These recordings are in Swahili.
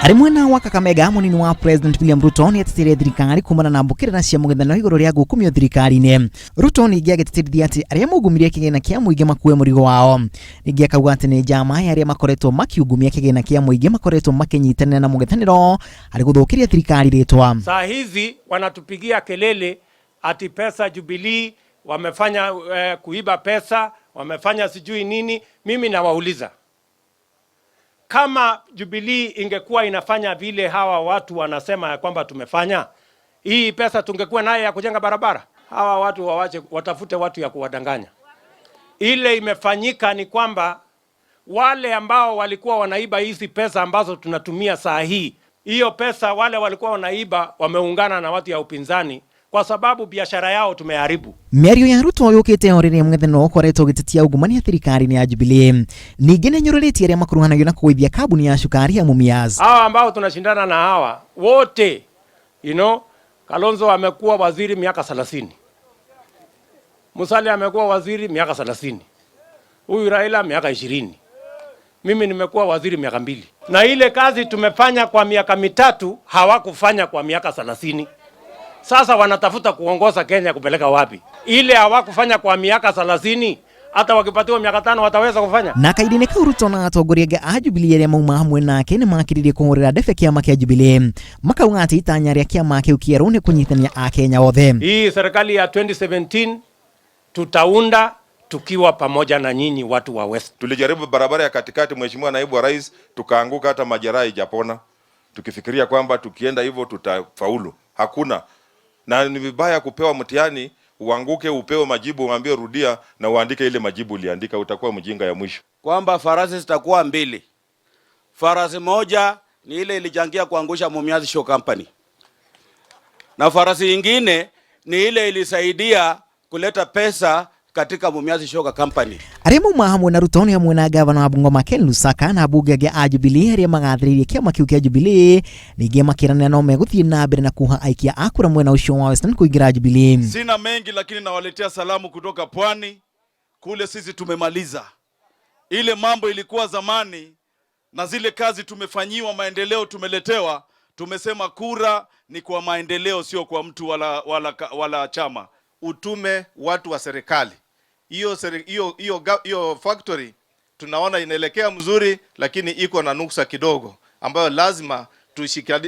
Ari mwena wa Kakamega munini wa President William Ruto ni atetire thirikari kumana na mbukirana cia mung'ethaniro iguru ria gukumio thirikari-ini. Ruto ni agetĩtĩrithia ati aria maungumirie kigina kia muingi makue murigo wao. Ningi akauga ati ni kiama aria makoretwo makiungumia kigina kia muingi makoretwo makinyitanira na mung'ethaniro ari guthukiria thirikari ritwa. Saa hizi wanatupigia kelele ati pesa Jubilee wamefanya kuiba pesa, wamefanya sijui nini. Mimi nawauliza, kama Jubilee ingekuwa inafanya vile hawa watu wanasema ya kwamba tumefanya, hii pesa tungekuwa naye ya kujenga barabara? Hawa watu watafute watu ya kuwadanganya. Ile imefanyika ni kwamba wale ambao walikuwa wanaiba hizi pesa ambazo tunatumia saa hii, hiyo pesa wale walikuwa wanaiba wameungana na watu ya upinzani kwa sababu biashara yao tumeharibu. Mĩario ya Ruto yukite orire mung'ethaniro ukoretwo gititia aungumania thirikari-ini ya Jubilee. Ningi nianyururitie aria makuruhanagio na kuithia kabuni ya cukari ya Mumias. Hawa ambao tunashindana na hawa wote, Kalonzo amekuwa waziri miaka 30. Musalia amekuwa waziri miaka 30. Huyu Raila miaka 20. Mimi nimekuwa waziri miaka 2. Na ile kazi tumefanya kwa miaka 3 hawakufanya kwa miaka 30. Sasa wanatafuta kuongoza Kenya kupeleka wapi? Ile hawakufanya kwa miaka 30, hata wakipatiwa miaka 5 wataweza kufanya. Na kaidine ka Ruto na atongoria a Jubilee aria mauma hamwe nake ni makiririe kuhurira ndebe kiama kia Jubilee. Makauga ati itanya ria kiama kiu kieru ni kunyitania a Kenya othe. Hii serikali ya 2017 tutaunda tukiwa pamoja na nyinyi watu wa West. Tulijaribu barabara ya katikati, Mheshimiwa Naibu wa Rais, tukaanguka, hata majeraha ijapona, tukifikiria kwamba tukienda hivyo tutafaulu. Hakuna. Na ni vibaya kupewa mtihani, uanguke, upewe majibu, uambie rudia na uandike ile majibu uliandika, utakuwa mjinga ya mwisho. Kwamba farasi zitakuwa 2. Farasi moja ni ile ilichangia kuangusha Mumias Show Company. Na farasi nyingine ni ile ilisaidia kuleta pesa katika Mumias Show Company. Aria mauma hamwe na Ruto ni hamwe na gavana wa Bungoma Ken Lusaka na bunge a Jubilee aria magathiririe kiama kiu kia Jubilee ningi makirania no meguthie na mbere na kuha aikia akura mwena ucio wa Western kuingira Jubilee. Sina mengi, lakini nawaletea salamu kutoka Pwani. Kule sisi tumemaliza ile mambo ilikuwa zamani, na zile kazi tumefanyiwa, maendeleo tumeletewa. Tumesema kura ni kwa maendeleo, sio kwa mtu wala chama. Utume watu wa serikali. Hiyo factory tunaona inaelekea mzuri, lakini iko na nuksa kidogo ambayo lazima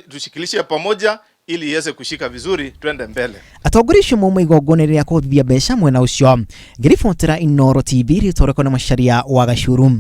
tushikilishe pamoja ili iweze kushika vizuri, twende mbele. Atongoria mauma igongona ria kuthia besha mwena ucio. Ngiribotera Inooro TV ritoreko na masharia wa Gashuru.